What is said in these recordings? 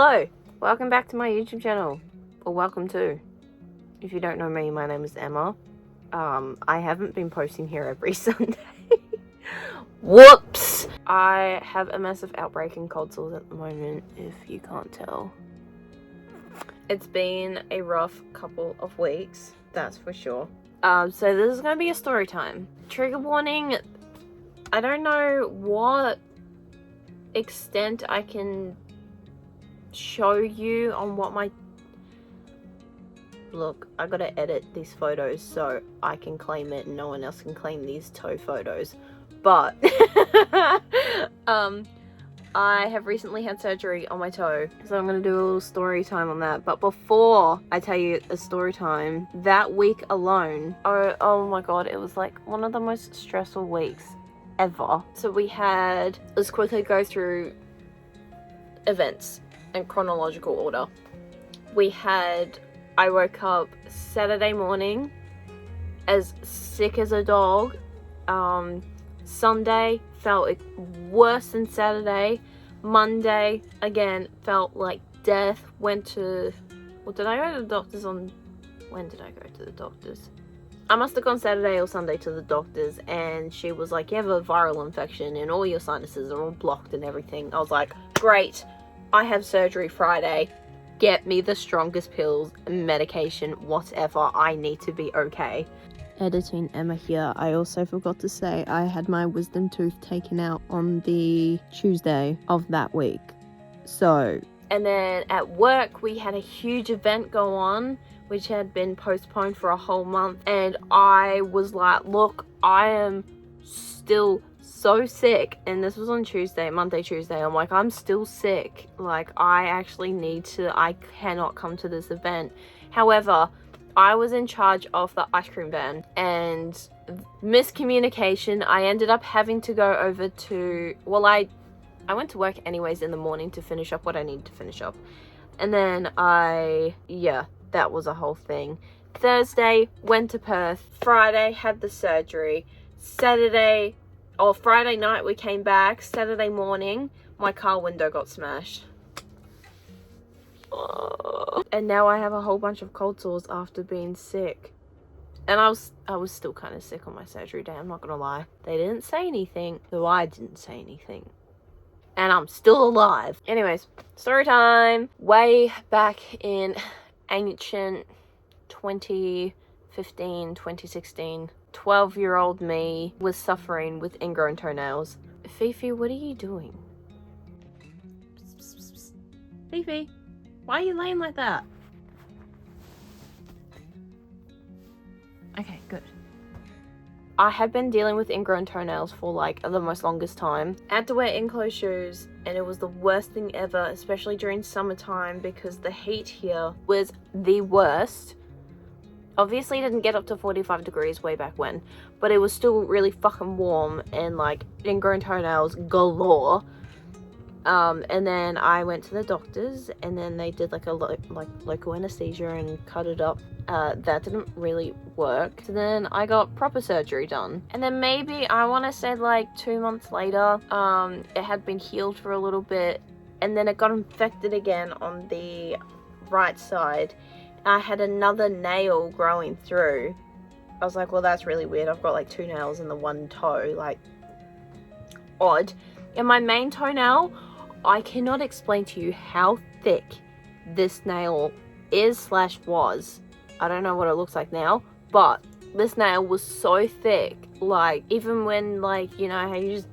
Hello, welcome back to my YouTube channel, or welcome to. If you don't know me, my name is Emma. I haven't been posting here every Sunday. Whoops! I have a massive outbreak in cold sores at the moment, if you can't tell. It's been a rough couple of weeks, that's for sure. So this is going to be a story time. Trigger warning, I don't know what extent I can show you on what my... Look, I gotta edit these photos so I can claim it and no one else can claim these toe photos. But, I have recently had surgery on my toe, so I'm gonna do a little story time on that. But before I tell you a story time, that week alone, oh my god, it was like one of the most stressful weeks ever. So we had, let's quickly go through events in chronological order. We had, I woke up Saturday morning as sick as a dog. Sunday felt worse than Saturday. Monday again felt like death. Went to, well, did I go to the doctors on, when did I go to the doctors? I must have gone Saturday or Sunday to the doctors, and she was like, you have a viral infection and all your sinuses are all blocked and everything. I was like, great, I have surgery Friday. Get me the strongest pills, medication, whatever. I need to be okay. Editing Emma here. I also forgot to say I had my wisdom tooth taken out on the Tuesday of that week. So, and then at work we had a huge event go on which had been postponed for a whole month, and I was like, look, I am still so sick, and this was on Tuesday, Monday, Tuesday. I'm like, I'm still sick. Like, I actually need to, I cannot come to this event. However, I was in charge of the ice cream van, and miscommunication, I ended up having to go over to, well, I went to work anyways in the morning to finish up what I needed to finish up. And then that was a whole thing. Thursday, went to Perth. Friday, had the surgery. Friday night, we came back. Saturday morning, my car window got smashed. And now I have a whole bunch of cold sores after being sick. And I was still kind of sick on my surgery day, I'm not gonna lie. They didn't say anything, so I didn't say anything. And I'm still alive. Anyways, story time. Way back in ancient 2015, 2016, 12-year-old me was suffering with ingrown toenails. Fifi, what are you doing? Fifi, why are you laying like that? Okay, good. I had been dealing with ingrown toenails for like the most longest time. I had to wear enclosed shoes, and it was the worst thing ever, especially during summertime because the heat here was the worst. Obviously it didn't get up to 45 degrees way back when, but it was still really fucking warm and like ingrown toenails galore. And then I went to the doctors, and then they did like a local anesthesia and cut it up. That didn't really work. So then I got proper surgery done. And then maybe, I want to say like 2 months later, it had been healed for a little bit, and then it got infected again on the right side. I had another nail growing through. I was like, well, that's really weird. I've got like 2 nails in the one toe, like odd. And my main toenail, I cannot explain to you how thick this nail is/was. I don't know what it looks like now, but this nail was so thick. Like, even when, like, you know how you just...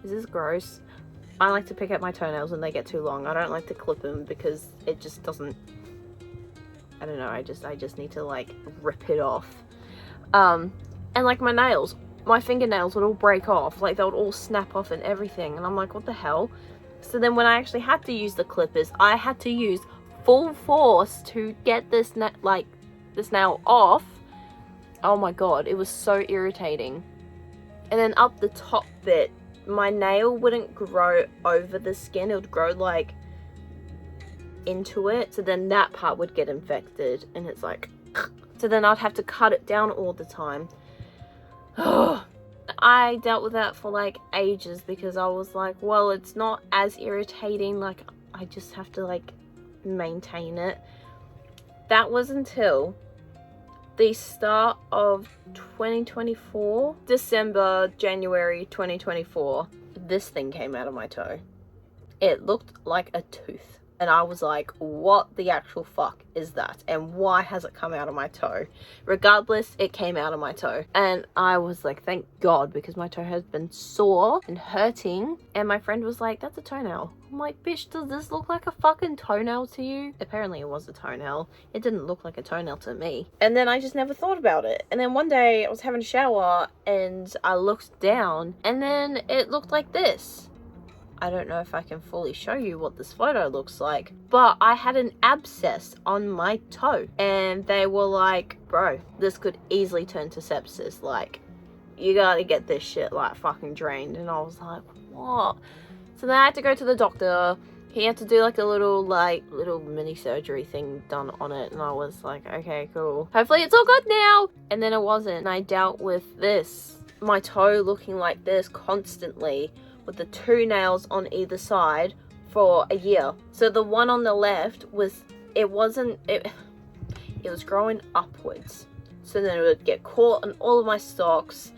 Is this gross? I like to pick up my toenails when they get too long. I don't like to clip them because it just doesn't... I don't know, I just need to, like, rip it off. And, like, my nails, my fingernails would all break off. Like, they would all snap off and everything. And I'm like, what the hell? So then when I actually had to use the clippers, I had to use full force to get this nail off. Oh my god, it was so irritating. And then up the top bit, my nail wouldn't grow over the skin. It would grow, like, into it. So then that part would get infected. And it's like... So then I'd have to cut it down all the time. I dealt with that for like ages because I was like, well, it's not as irritating. Like, I just have to like maintain it. That was until the start of 2024, January 2024, this thing came out of my toe. It looked like a tooth. And I was like, what the actual fuck is that? And why has it come out of my toe? Regardless, it came out of my toe. And I was like, thank God, because my toe has been sore and hurting. And my friend was like, that's a toenail. I'm like, bitch, does this look like a fucking toenail to you? Apparently it was a toenail. It didn't look like a toenail to me. And then I just never thought about it. And then one day I was having a shower and I looked down and then it looked like this. I don't know if I can fully show you what this photo looks like, but I had an abscess on my toe and they were like, bro, this could easily turn to sepsis. Like, you gotta get this shit like fucking drained. And I was like, what? So then I had to go to the doctor. He had to do like a little mini surgery thing done on it. And I was like, okay, cool. Hopefully it's all good now. And then it wasn't. And I dealt with this, my toe looking like this constantly, with the 2 nails on either side for a year. So the one on the left was, it was growing upwards. So then it would get caught on all of my socks,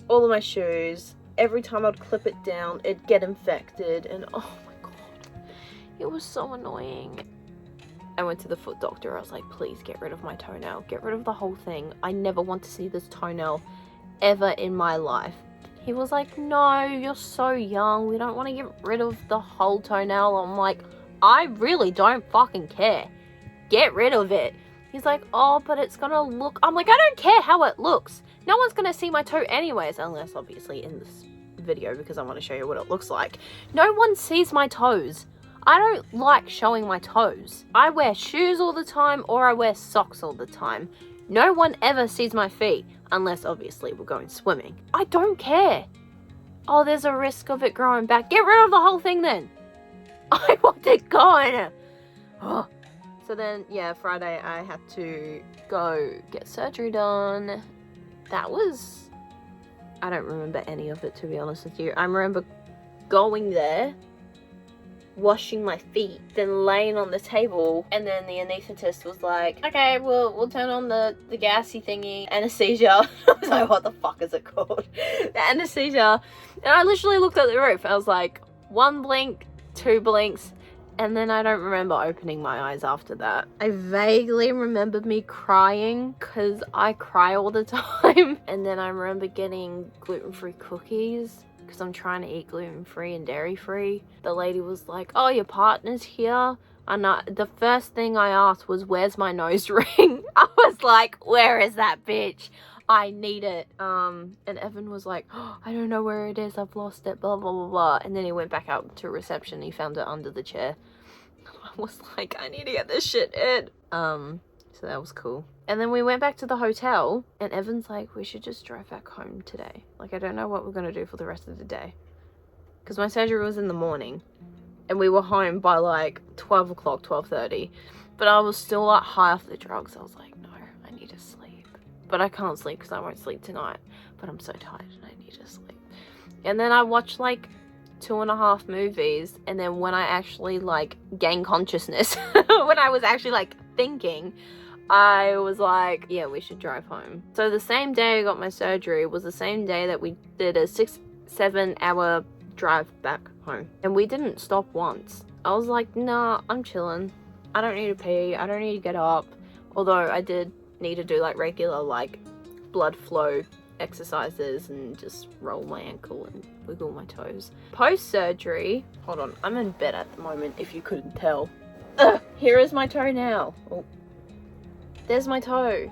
all of my shoes. Every time I'd clip it down, it'd get infected. And oh my God, it was so annoying. I went to the foot doctor. I was like, please get rid of my toenail. Get rid of the whole thing. I never want to see this toenail ever in my life. He was like, no, you're so young. We don't want to get rid of the whole toenail. I'm like, I really don't fucking care. Get rid of it. He's like, oh, but it's going to look... I'm like, I don't care how it looks. No one's going to see my toe anyways. Unless, obviously, in this video, because I want to show you what it looks like. No one sees my toes. I don't like showing my toes. I wear shoes all the time or I wear socks all the time. No one ever sees my feet. Unless, obviously, we're going swimming. I don't care. Oh, there's a risk of it growing back. Get rid of the whole thing then. I want it gone. Oh. So then, yeah, Friday I had to go get surgery done. That was... I don't remember any of it, to be honest with you. I remember going there, washing my feet, then laying on the table, and then the anaesthetist was like, okay, we'll turn on the gassy thingy, anesthesia. I was like, what the fuck is it called? The anesthesia. And I literally looked at the roof. I was like, 1 blink, 2 blinks, and then I don't remember opening my eyes after that. I vaguely remember me crying, because I cry all the time. And then I remember getting gluten-free cookies, because I'm trying to eat gluten-free and dairy-free. The lady was like, oh, your partner's here. And the first thing I asked was, where's my nose ring? I was like, where is that bitch? I need it. And Evan was like, oh, I don't know where it is. I've lost it, blah, blah, blah, blah. And then he went back out to reception. He found it under the chair. I was like, I need to get this shit in. So that was cool. And then we went back to the hotel and Evan's like, we should just drive back home today. Like, I don't know what we're going to do for the rest of the day. Because my surgery was in the morning and we were home by like 12 o'clock, 12:30. But I was still like high off the drugs. I was like, no, I need to sleep. But I can't sleep because I won't sleep tonight. But I'm so tired and I need to sleep. And then I watched like 2.5 movies. And then when I actually like gained consciousness, when I was actually like thinking, I was like, yeah, we should drive home. So the same day I got my surgery was the same day that we did a 6-7 hour drive back home. And we didn't stop once. I was like, nah, I'm chilling. I don't need to pee. I don't need to get up. Although I did need to do like regular like blood flow exercises and just roll my ankle and wiggle my toes. Post-surgery, hold on, I'm in bed at the moment if you couldn't tell. Here is my toe now. Oh. There's my toe.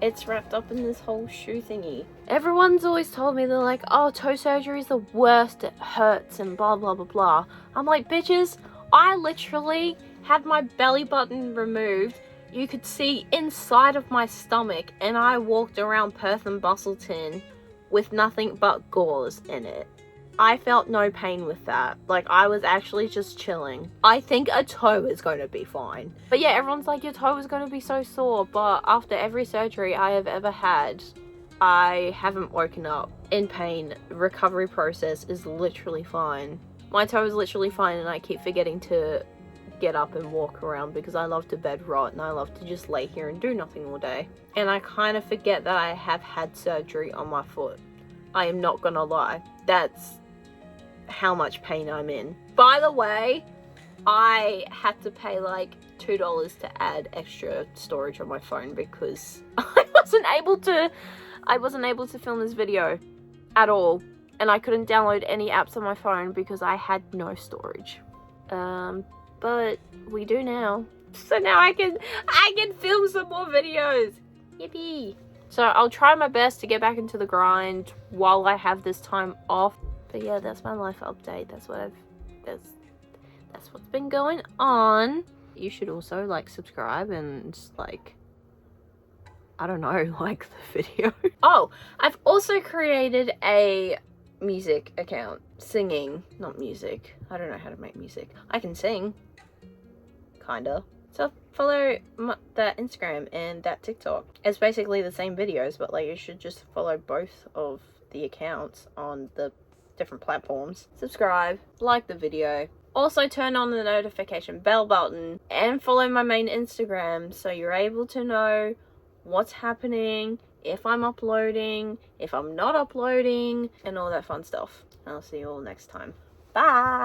It's wrapped up in this whole shoe thingy. Everyone's always told me, they're like, oh, toe surgery is the worst. It hurts and blah, blah, blah, blah. I'm like, bitches, I literally had my belly button removed. You could see inside of my stomach and I walked around Perth and Bustleton with nothing but gauze in it. I felt no pain with that. Like, I was actually just chilling. I think a toe is going to be fine. But yeah, everyone's like, your toe is going to be so sore. But after every surgery I have ever had, I haven't woken up in pain. The recovery process is literally fine. My toe is literally fine and I keep forgetting to get up and walk around because I love to bed rot and I love to just lay here and do nothing all day. And I kind of forget that I have had surgery on my foot. I am not gonna lie. That's how much pain I'm in. By the way, I had to pay like $2 to add extra storage on my phone because I wasn't able to film this video at all, and I couldn't download any apps on my phone because I had no storage. But we do now. So now I can film some more videos. Yippee. So I'll try my best to get back into the grind while I have this time off. But yeah, that's my life update. That's what's been going on. You should also like subscribe and just like, I don't know, like the video. Oh, I've also created a music account. Singing, not music. I don't know how to make music. I can sing, kinda. So follow that Instagram and that TikTok. It's basically the same videos, but like you should just follow both of the accounts on the different platforms. Subscribe, like the video. Also turn on the notification bell button and follow my main Instagram so you're able to know what's happening, if I'm uploading, if I'm not uploading, and all that fun stuff. I'll see you all next time. Bye!